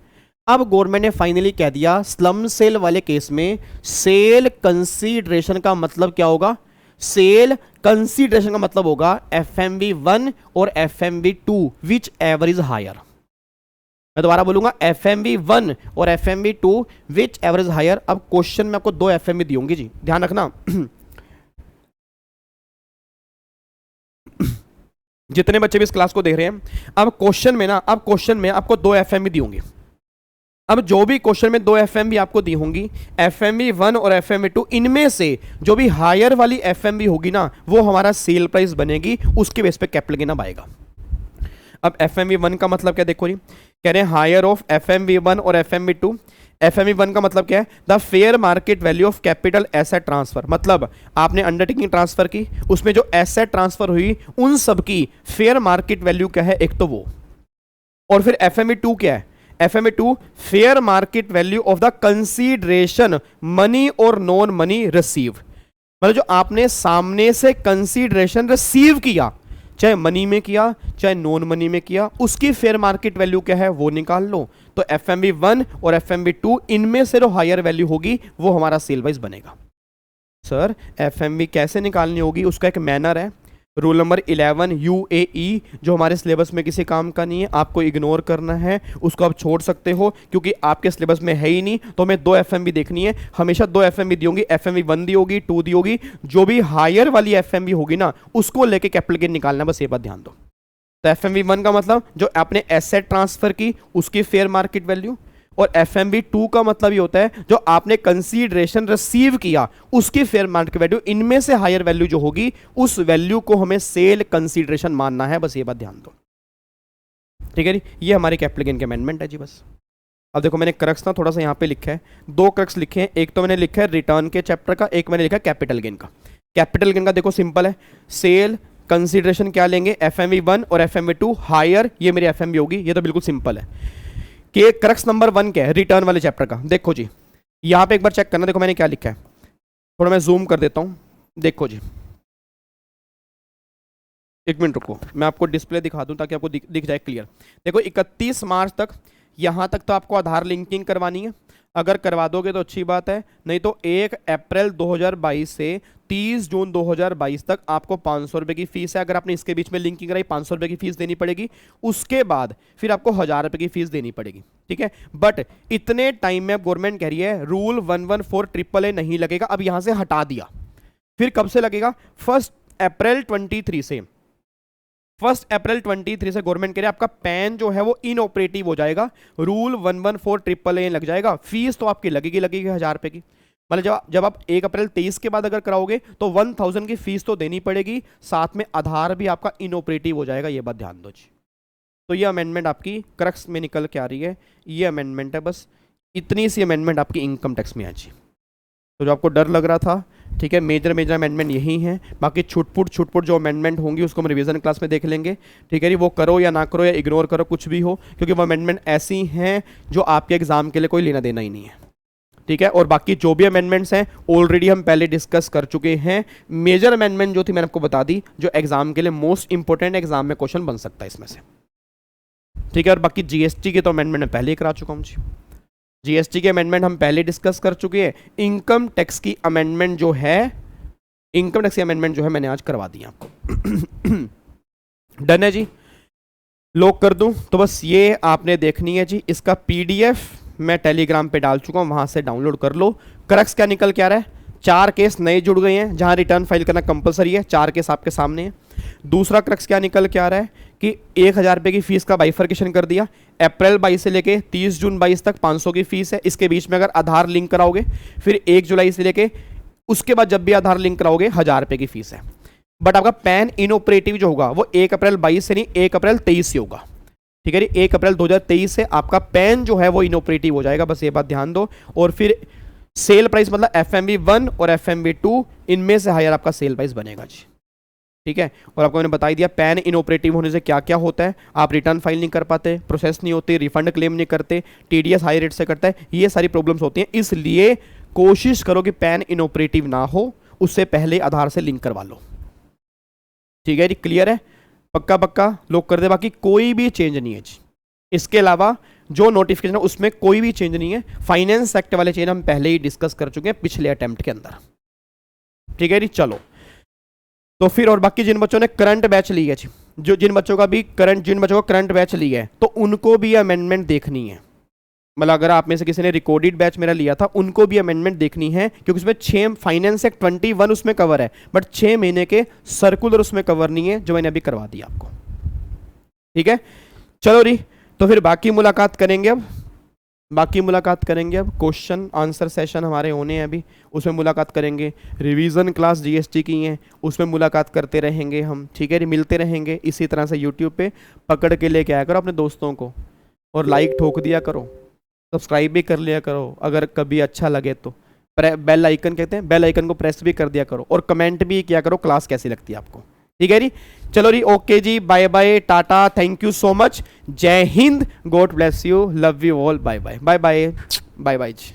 अब गवर्नमेंट ने फाइनली कह दिया स्लम सेल वाले केस में सेल कंसीडरेशन का मतलब क्या होगा, सेल कंसीडरेशन का मतलब होगा FMV1 और FMV2 whichever is higher. मैं दोबारा बोलूंगा FMV1 और FMV2 whichever is higher. अब क्वेश्चन में आपको 2 FMV दी होंगी जी, ध्यान रखना जितने बच्चे भी इस क्लास को देख रहे हैं, अब क्वेश्चन में आपको 2 FMV दी होंगी। अब जो भी क्वेश्चन में 2 FMV आपको दी होंगी, FMV1 और FMV2, इनमें से जो भी हायर वाली FMV होगी ना वो हमारा सेल प्राइस बनेगी, उसके बेस पे कैपिटल गेन अब आएगा। अब FMV1 का मतलब क्या देखो जी, कह रहे हैं हायर ऑफ FMV1 और FMV2। FMV1 का मतलब क्या है, the fair market value of capital asset transfer. मतलब आपने अंडरटेकिंग ट्रांसफर की, उसमें जो एसेट ट्रांसफर हुई उन सब की फेयर मार्केट वैल्यू क्या है, एक तो वो। और फिर FMV2 क्या है, FMV2 fair market value of the consideration money और नॉन मनी रिसीव। मतलब जो आपने सामने से कंसीडरेशन रिसीव किया, चाहे मनी में किया चाहे नॉन मनी में किया, उसकी फेयर मार्केट वैल्यू क्या है वो निकाल लो। तो FMV1 और FMV2 इनमें से जो हायर वैल्यू होगी वो हमारा सेल वाइज बनेगा। सर FMV कैसे निकालनी होगी, उसका एक मैनर है, रूल नंबर 11 UAE, जो हमारे सिलेबस में किसी काम का नहीं है, आपको इग्नोर करना है, उसको आप छोड़ सकते हो क्योंकि आपके सिलेबस में है ही नहीं। तो हमें 2 FMV देखनी है, हमेशा 2 FMV दी होंगी, FMV1 दी होगी, 2 दी होगी, जो भी हायर वाली FMV होगी ना उसको लेके कैपिटल गेन निकालना, बस ये बात ध्यान दो। तो FMV1 का मतलब जो आपने एसेट ट्रांसफर की उसकी फेयर मार्केट वैल्यू, और FMV2 का मतलब ये होता है जो आपने कंसीडरेशन रिसीव किया उसकी फेयर मार्केट वैल्यू। इनमें से हायर वैल्यू जो होगी उस वैल्यू को हमें सेल कंसीडरेशन मानना है, बस ये बात ध्यान दो। ठीक है जी, ये हमारे कैपिटल गेन के अमेंडमेंट है जी। बस अब देखो मैंने क्रक्स ना थोड़ा सा यहाँ पे लिखा है, 2 क्रक्स लिखे हैं, एक तो मैंने लिखा है रिटर्न के चैप्टर का, एक मैंने लिखा है कैपिटल गेन का। कैपिटल गेन का देखो सिंपल है, सेल कंसीडरेशन क्या लेंगे, FMV1 और FMV2 हायर, ये मेरी FMV होगी, ये तो बिल्कुल सिंपल है। कि क्रक्स नंबर 1 क्या है रिटर्न वाले चैप्टर का, देखो जी यहां पे एक बार चेक करना, देखो मैंने क्या लिखा है, थोड़ा मैं जूम कर देता हूं, देखो जी, एक मिनट रुको मैं आपको डिस्प्ले दिखा दूं ताकि आपको दिख जाए क्लियर। देखो 31 मार्च तक, यहां तक तो आपको आधार लिंकिंग करवानी है, अगर करवा दोगे तो अच्छी बात है, नहीं तो 1 अप्रैल 2022 से 30 जून 2022 तक आपको 500 रुपये की फीस है। अगर आपने इसके बीच में लिंकिंग कराई 500 रुपये की फीस देनी पड़ेगी, उसके बाद फिर आपको 1000 रुपये की फीस देनी पड़ेगी, ठीक है। बट इतने टाइम में गवर्नमेंट कह रही है रूल 114 नहीं लगेगा, अब यहां से हटा दिया। फिर कब से लगेगा? 1 अप्रैल 23 से। 1 अप्रैल 23 से गवर्नमेंट कह रही है आपका पैन जो है वो इनऑपरेटिव हो जाएगा, रूल 114 लग जाएगा। फीस तो आपकी लगेगी 1000 रुपये की। मतलब जब आप 1 अप्रैल 23 के बाद अगर कराओगे तो 1000 की फीस तो देनी पड़ेगी, साथ में आधार भी आपका इनऑपरेटिव हो जाएगा, ये बात ध्यान दो जी। तो ये अमेंडमेंट आपकी क्रक्स में निकल के आ रही है, ये अमेंडमेंट है, बस इतनी सी अमेंडमेंट आपकी इनकम टैक्स में आज। तो जो आपको डर लग रहा था, ठीक है, मेजर अमेंडमेंट यही है। बाकी छुटपुट जो अमेंडमेंट होंगी उसको हम रिवीजन क्लास में देख लेंगे, ठीक है जी। वो करो या ना करो या इग्नोर करो, कुछ भी हो, क्योंकि वो अमेंडमेंट ऐसी हैं जो आपके एग्जाम के लिए कोई लेना देना ही नहीं है, ठीक है। और बाकी जो भी अमेंडमेंट्स हैं ऑलरेडी हम पहले डिस्कस कर चुके हैं। मेजर अमेंडमेंट जो थी मैंने आपको बता दी, जो एग्जाम के लिए मोस्ट इंपॉर्टेंट एग्जाम में क्वेश्चन बन सकता है इसमें से, ठीक है। और बाकी जीएसटी की तो अमेंडमेंट मैं पहले ही करा चुका हूँ जी। जीएसटी के अमेंडमेंट हम पहले डिस्कस कर चुके हैं। इनकम टैक्स की अमेंडमेंट जो है, इनकम टैक्स की अमेंडमेंट जो है मैंने आज करवा दी आपको। डन है जी, लॉक कर दूं? तो बस ये आपने देखनी है जी। इसका पीडीएफ मैं टेलीग्राम पे डाल चुका हूं, वहां से डाउनलोड कर लो। क्रक्स क्या निकल के आ रहा है? 4 केस नए जुड़ गए हैं जहां रिटर्न फाइल करना कंपलसरी है, 4 केस आपके सामने है। दूसरा क्रक्स क्या निकल के आ रहा है कि 1000 रुपये की फीस का बाइफर्केशन कर दिया। अप्रैल 22 से लेके 30 जून 22 तक 500 की फीस है। इसके बीच में अगर आधार लिंक कराओगे फिर 1 जुलाई से लेके उसके बाद जब भी आधार लिंक कराओगे 1000 रुपये की फीस है। बट आपका पैन इनऑपरेटिव जो होगा वो 1 अप्रैल 22 से नहीं, 1 अप्रैल 23 से होगा, ठीक है। 1 अप्रैल 2023 से आपका पैन जो है वो इनऑपरेटिव हो जाएगा, बस ये बात ध्यान दो। और फिर सेल प्राइस मतलब FMV 1 और FMV 2 इनमें से हायर आपका सेल प्राइस बनेगा जी, ठीक है। और आपको मैंने बता ही दिया पैन इनऑपरेटिव होने से क्या क्या होता है। आप रिटर्न फाइल नहीं कर पाते, प्रोसेस नहीं होती, रिफंड क्लेम नहीं करते, TDS हाई रेट से करता है, ये सारी प्रॉब्लम्स होती हैं। इसलिए कोशिश करो कि पैन इनऑपरेटिव ना हो, उससे पहले आधार से लिंक करवा लो, ठीक है जी। क्लियर है? पक्का पक्का लॉक कर दे। बाकी कोई भी चेंज नहीं है जी, इसके अलावा जो नोटिफिकेशन है उसमें कोई भी चेंज नहीं है। फाइनेंस एक्ट वाले चेंज हम पहले ही डिस्कस कर चुके हैं पिछले अटेम्प्ट के अंदर, ठीक है जी। चलो तो फिर और बाकी जिन बच्चों ने करंट बैच ली है जी, जिन बच्चों का करंट बैच ली है तो उनको भी अमेंडमेंट देखनी है। मतलब अगर आप में से किसी ने रिकॉर्डेड बैच मेरा लिया था उनको भी अमेंडमेंट देखनी है, क्योंकि उसमें 6 फाइनेंस एक्ट 21 उसमें कवर है, बट 6 महीने के सर्कुलर उसमें कवर नहीं है, जो मैंने अभी करवा दिया आपको, ठीक है। चलो री, तो फिर बाकी मुलाकात करेंगे अब क्वेश्चन आंसर सेशन हमारे होने हैं अभी, उसमें मुलाकात करेंगे। रिवीजन क्लास जीएसटी की हैं, उसमें मुलाकात करते रहेंगे हम, ठीक है। मिलते रहेंगे इसी तरह से यूट्यूब पे। पकड़ के लेके आया करो अपने दोस्तों को, और लाइक ठोक दिया करो, सब्सक्राइब भी कर लिया करो अगर कभी अच्छा लगे तो। बेल आइकन कहते हैं, बेल आइकन को प्रेस भी कर दिया करो, और कमेंट भी किया करो क्लास कैसी लगती है आपको, ठीक है जी। चलो जी, ओके जी, bye bye, tata, thank you so much, Jai Hind, God bless you, love you all, bye bye, bye bye, bye bye ji.